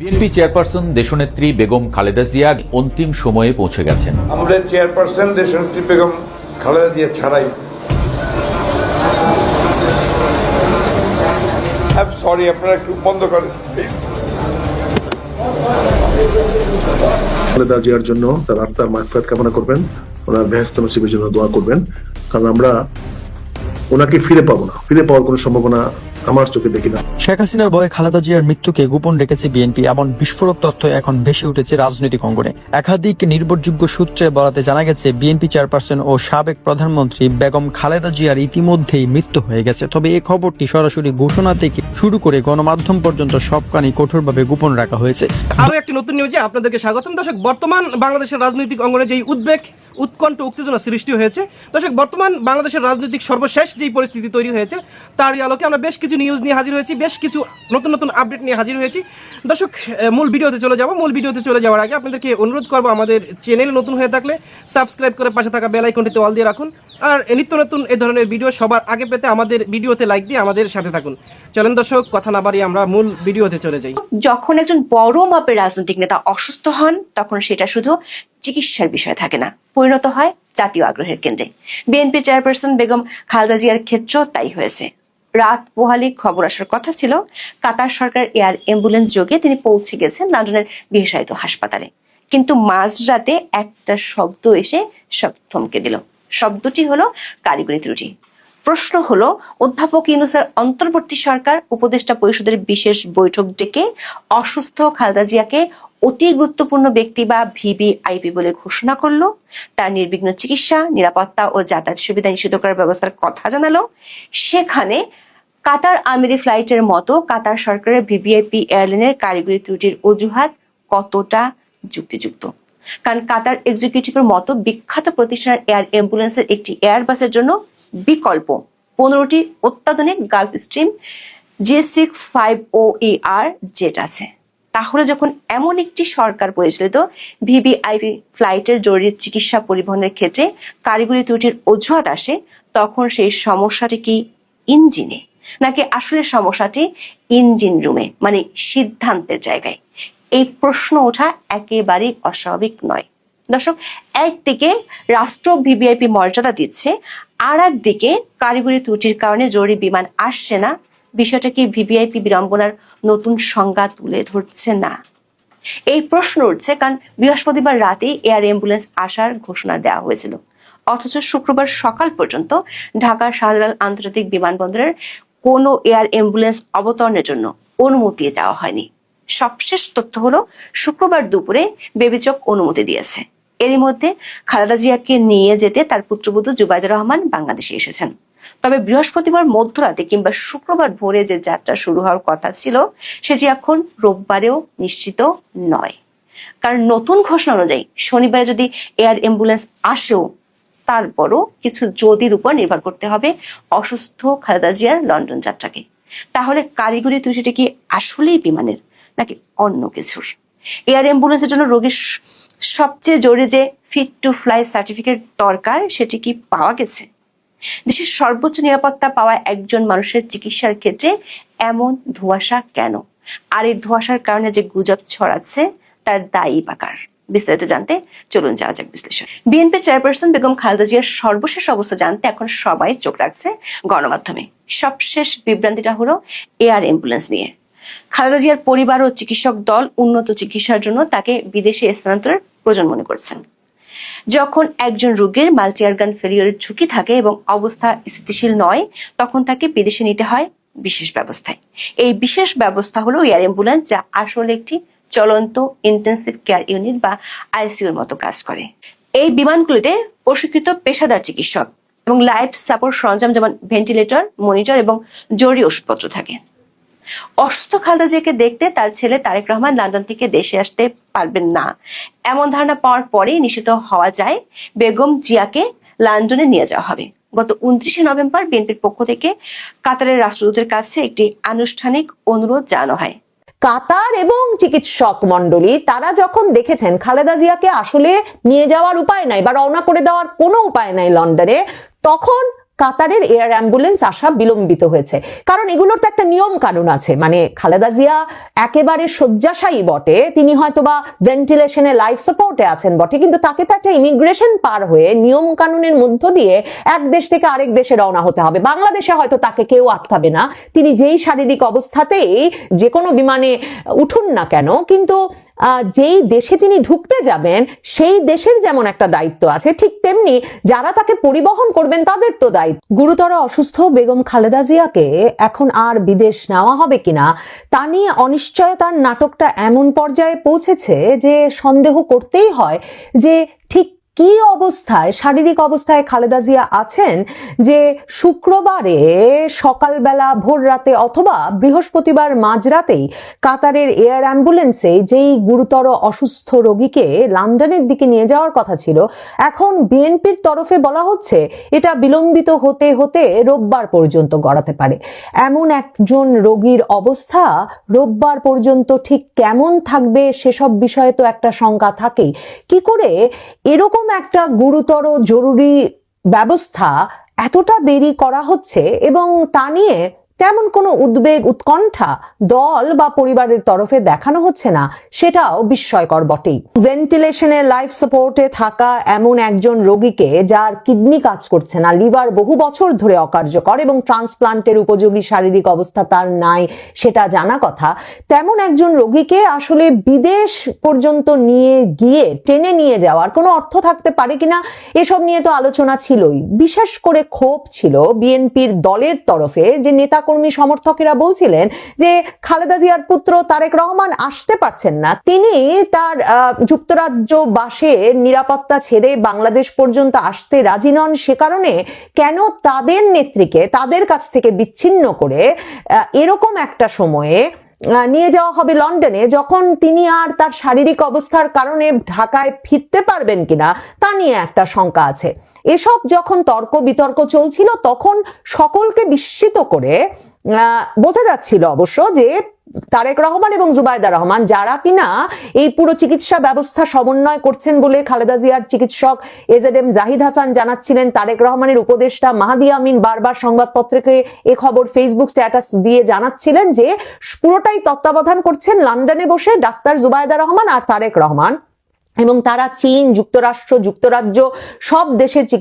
BNP chairperson দেশনেত্রী বেগম খালেদা জিয়া অন্তিম সময়ে পৌঁছে গেছেন। আমাদের চেয়ারপারসন দেশনেত্রী বেগম খালেদা জিয়া ছাড়াই সরি আপনারা একটু বন্ধ করেন। খালেদা জিয়ার জন্য তার আত্মার মাগফিরাত কামনা করবেন, ওনার বেহেশত নসিবের জন্য দোয়া করবেন, কারণ আমরা ওনাকে ফিরে পাবো না, ফিরে পাওয়ার কোনো সম্ভাবনা আমার চোখে দেখি না। শেখ হাসিনার ভয়ে খালেদা জিয়ার মৃত্যুকে গোপন রেখেছে বিএনপি, এমন বিস্ফোরক তথ্য এখন ভেসে উঠেছে রাজনৈতিক অঙ্গনে। একাধিক নির্ভরযোগ্য সূত্রে বলাতে জানা গেছে বিএনপি চেয়ারপারসন ও সাবেক প্রধানমন্ত্রী বেগম খালেদা জিয়ার ইতিমধ্যেই মৃত্যু হয়ে গেছে। তবে এই খবরটি সরাসরি ঘোষণা থেকে শুরু করে গণমাধ্যম পর্যন্ত সবখানি কঠোরভাবে গোপন রাখা হয়েছে। আরো একটি নতুন নিউজে আপনাদেরকে স্বাগতম। দর্শক, বর্তমান বাংলাদেশের রাজনৈতিক অঙ্গনে যেই উদ্বেগ, উৎকণ্ঠ, উত্তেজনা সৃষ্টি হয়েছে, দর্শক বর্তমান বাংলাদেশের রাজনৈতিক সর্বশেষ যেই পরিস্থিতি তৈরি হয়েছে তারই আলোকে আমরা বেশ কিছু নিউজ নিয়ে হাজির হয়েছি, বেশ কিছু নতুন নতুন আপডেট নিয়ে হাজির হয়েছি। দর্শক, মূল ভিডিওতে চলে যাওয়ার আগে আপনাদেরকে অনুরোধ করবো, আমাদের চ্যানেল নতুন হয়ে থাকলে সাবস্ক্রাইব করে পাশে থাকা বেল আইকনটিতে অল দিয়ে রাখুন, আর নিত্য নতুন এই ধরনের ভিডিও সবার আগে পেতে আমাদের ভিডিওতে লাইক দিয়ে আমাদের সাথে থাকুন। চলেন দর্শক, কথা না বাড়িয়ে আমরা মূল ভিডিওতে চলে যাই। যখন একজন বড় মাপের রাজনৈতিক নেতা অসুস্থ হন, তখন সেটা শুধু চিকিৎসার বিষয় থাকে না, পরিণত হয় জাতীয় আগ্রহের কেন্দ্রে। বিএনপি চেয়ারপারসন বেগম খালেদা জিয়ার ক্ষেত্রেও তাই হয়েছে। রাত পোহালে খবর আসার কথা ছিল, কাতার সরকার এয়ার অ্যাম্বুলেন্স যোগে তিনি পৌঁছে গেছেন লন্ডনের বিশেষায়িত হাসপাতালে। কিন্তু মাঝরাতে একটা শব্দ এসে সব থমকে দিল। শব্দটি হলো কারিগরি ত্রুটি। প্রশ্ন হলো, অধ্যাপক ইউনূসের অন্তর্বর্তী সরকার উপদেষ্টা পরিষদের বিশেষ বৈঠক ডেকে অসুস্থ খালেদা জিয়াকে অতি গুরুত্বপূর্ণ ব্যক্তি বা ভিভিআইপি বলে ঘোষণা করলো, তার নির্বিঘ্ন চিকিৎসা, নিরাপত্তা ও যাতায়াত সুবিধা নিশ্চিত করার ব্যবস্থার কথা জানালো। সেখানে কাতার আমিরি ফ্লাইটের মতো কাতার সরকারের ভিভিআইপি এয়ারলাইনের কারিগরি ত্রুটির অজুহাত কতটা যুক্তিযুক্ত? কারণ কাতার এক্সিকিউটিভের মতো বিখ্যাত প্রতিষ্ঠানের এয়ার অ্যাম্বুলেন্সের একটি এয়ারবাসের জন্য বিকল্প 15টি অত্যাধুনিক গালফ স্ট্রিম G65OER জেট আছে। তাহলে যখন এমন একটি সরকার পরিচালিত ভিভিআইপি ফ্লাইটের জরুরি চিকিৎসা পরিবহনের ক্ষেত্রে কারিগরি ত্রুটির অজুহাত আসে, তখন সেই সমস্যাটি কি ইঞ্জিনে, নাকি আসলে সমস্যাটি ইঞ্জিন রুমে, মানে সিদ্ধান্তের জায়গায়? এই প্রশ্ন ওঠা একেবারেই অস্বাভাবিক নয়। দর্শক, একদিকে রাষ্ট্র ভিভিআইপি মর্যাদা দিচ্ছে, আর একদিকে কারিগরি ত্রুটির কারণে জরুরি বিমান আসছে না। বিষয়টা কি ভিভিআইপি বিড়ম্বনার নতুন সংজ্ঞা তুলে ধরছে না? এই প্রশ্ন উঠছে কারণ বৃহস্পতিবার রাতে এয়ার অ্যাম্বুলেন্স আসার ঘোষণা দেওয়া হয়েছিল, অথচ শুক্রবার সকাল পর্যন্ত ঢাকার শাহজালাল আন্তর্জাতিক বিমানবন্দরের কোনো এয়ার অ্যাম্বুলেন্স অবতরণের জন্য অনুমতি চাওয়া হয়নি। সবশেষ তথ্য হলো, শুক্রবার দুপুরে বেবিচক অনুমতি দিয়েছে। এরই মধ্যে খালেদা জিয়াকে নিয়ে যেতে তার পুত্রবধূ জুবাইদুর রহমান বাংলাদেশে এসেছেন। তবে বৃহস্পতিবার মধ্যরাতে কিংবা শুক্রবার ভোরে যে যাত্রা শুরু হওয়ার কথা ছিল, সেটি এখন রোববারেও নিশ্চিত নয়। কারণ নতুন ঘোষণা অনুযায়ী শনিবারে যদি এয়ার অ্যাম্বুলেন্স আসেও, তারপরও কিছু যদির উপর নির্ভর করতে হবে অসুস্থ খালেদা জিয়ার লন্ডন যাত্রাকে। তাহলে কারিগরি ত্রুটিটি কি আসলেই বিমানের, নাকি অন্য কিছুর? এয়ার অ্যাম্বুলেন্সের জন্য রোগীর সবচেয়ে জরুরি যে ফিট টু ফ্লাই সার্টিফিকেট দরকার, সেটি কি পাওয়া গেছে? দেশের সর্বোচ্চ নিরাপত্তা পাওয়া একজন মানুষের চিকিৎসার ক্ষেত্রে এমন ধোঁয়াশা কেন? আর এই ধোঁয়াশার কারণে যে গুজব ছড়াচ্ছে, তার দায়ী বা কার? বিস্তারিত জানতে চলুন যাওয়া যাক বিশ্লেষণ। বিএনপি চেয়ারপারসন বেগম খালেদা জিয়ার সর্বশেষ অবস্থা জানতে এখন সবাই চোখ রাখছে গণমাধ্যমে। সবশেষ বিভ্রান্তিটা হলো এয়ার অ্যাম্বুলেন্স নিয়ে। খালেদা জিয়ার পরিবার ও চিকিৎসক দল উন্নত চিকিৎসার জন্য তাকে বিদেশে স্থানান্তরের প্রয়োজন মনে করছেন। যখন একজন রোগীর মাল্টি অর্গান ফেলিওরের ঝুঁকি থাকে এবং অবস্থা স্থিতিশীল নয়, তখন তাকে বিদেশে নিতে হয় বিশেষ ব্যবস্থায়। এই বিশেষ ব্যবস্থা হলো এয়ার অ্যাম্বুলেন্স, যা আসলে একটি চলন্ত ইন্টেন্সিভ কেয়ার ইউনিট বা আইসিইউর মতো কাজ করে। এই বিমানগুলিতে প্রশিক্ষিত পেশাদার চিকিৎসক এবং লাইফ সাপোর্ট সরঞ্জাম যেমন ভেন্টিলেটর, মনিটর এবং জরুরি ওষুধপত্র থাকে। অসুস্থ খালেদা জিয়াকে দেখতে তার ছেলে তারেক রহমান লন্ডন থেকে দেশে আসতে পারবেন না, এমন ধারণা পাওয়ার পরেই নিশ্চিত হওয়া যায় বেগম জিয়াকে লন্ডনে নিয়ে যাওয়া হবে। গত 29শে নভেম্বর বিএনপির পক্ষ থেকে কাতারের রাষ্ট্রদূতের কাছে একটি আনুষ্ঠানিক অনুরোধ জানানো হয়। কাতার এবং চিকিৎসক মন্ডলী তারা যখন দেখেছেন খালেদা জিয়াকে আসলে নিয়ে যাওয়ার উপায় নাই বা রওনা করে দেওয়ার কোনো উপায় নাই লন্ডনে, তখন কাতারের এয়ার অ্যাম্বুলেন্স আসা বিলম্বিত হয়েছে। কারণ এগুলোর তো একটা নিয়ম কানুন আছে, মানে খালেদা জিয়া একেবারে শয্যাশায়ী বটে, তিনি হয়তোবা ভেন্টিলেশনে লাইফ সাপোর্টে আছেন বটে, কিন্তু তাকে তো একটা ইমিগ্রেশন পার হয়ে নিয়ম কানুনের মধ্য দিয়ে এক দেশ থেকে আরেক দেশে রওনা হতে হবে। বাংলাদেশে হয়তো তাকে কেউ আটকাবে না, তিনি যেই শারীরিক অবস্থাতেই যে কোনো বিমানে উঠুন না কেন, কিন্তু যেই দেশে তিনি ঢুকতে যাবেন সেই দেশের যেমন একটা দায়িত্ব আছে, ঠিক তেমনি যারা তাকে পরিবহন করবেন তাদের তো দায়িত্ব। গুরুতর অসুস্থ বেগম খালেদা জিয়াকে এখন আর বিদেশ নেওয়া হবে কিনা তা নিয়ে অনিশ্চয়তার নাটকটা এমন পর্যায়ে পৌঁছেছে যে সন্দেহ করতেই হয় যে ঠিক কি অবস্থায়, শারীরিক অবস্থায় খালেদা জিয়া আছেন যে শুক্রবারে সকালবেলা ভোর রাতে অথবা বৃহস্পতিবার মাঝরাতেই কাতারের এয়ার অ্যাম্বুলেন্সে যেই গুরুতর অসুস্থ রোগীকে লন্ডনের দিকে নিয়ে যাওয়ার কথা ছিল, এখন বিএনপির তরফে বলা হচ্ছে এটা বিলম্বিত হতে হতে রোববার পর্যন্ত গড়াতে পারে। এমন একজন রোগীর অবস্থা রোববার পর্যন্ত ঠিক কেমন থাকবে সেসব বিষয়ে তো একটা শঙ্কা থাকেই। কি করে এরকম একটা গুরুতর জরুরি ব্যবস্থা এতটা দেরি করা হচ্ছে এবং তা নিয়ে তেমন কোনো উদ্বেগ উৎকণ্ঠা দল বা পরিবারের তরফে দেখানো হচ্ছে না, সেটাও বিস্ময়কর বটেই। ভেন্টিলেশনে লাইফ সাপোর্টে থাকা এমন একজন রোগীকে, যার কিডনি কাজ করছে না, লিভার বহু বছর ধরে অকার্যকর এবং ট্রান্সপ্লান্টের উপযোগী শারীরিক অবস্থা তার নাই সেটা জানা কথা, তেমন একজন রোগীকে আসলে বিদেশ পর্যন্ত নিয়ে গিয়ে টেনে নিয়ে যাওয়ার কোনো অর্থ থাকতে পারে কিনা এসব নিয়ে তো আলোচনা ছিলই। বিশেষ করে ক্ষোভ ছিল বিএনপির দলের তরফে, যে নেতা কর্মী সমর্থকেরা বলছিলেন যে খালেদা জিয়ার পুত্র তারেক রহমান আসতে পারছেন না, তিনি তার যুক্তরাজ্য বাসের নিরাপত্তা ছেড়ে বাংলাদেশ পর্যন্ত আসতে রাজি নন, সে কারণে কেন তাদের নেত্রীকে তাদের কাছ থেকে বিচ্ছিন্ন করে এরকম একটা সময়ে নিয়ে যাওয়া হবে লন্ডনে, যখন তিনি আর তার শারীরিক অবস্থার কারণে ঢাকায় ফিরতে পারবেন কিনা তা নিয়ে একটা শঙ্কা আছে। এসব যখন তর্ক বিতর্ক চলছিল তখন সকলকে বিস্মিত করে বোঝা যাচ্ছিল অবশ্য যে তারেক রহমান এবং জুবাইদা রহমান, যারা কিনা এই পুরো চিকিৎসা ব্যবস্থা সমন্বয় করছেন বলে খালেদা জিয়ার চিকিৎসক এজেডএম জাহিদ হাসান জানাচ্ছিলেন, তারেক রহমানের উপদেষ্টা মাহাদি আমিন বারবার সংবাদপত্রকে এ খবর ফেসবুক স্ট্যাটাস দিয়ে জানাচ্ছিলেন যে পুরোটাই তত্ত্বাবধান করছেন লন্ডনে বসে ডাক্তার জুবাইদা রহমান আর তারেক রহমান, এবং তারা চীন, যুক্তরাষ্ট্র, যুক্তরাজ্য সব দেশের চিকিৎসা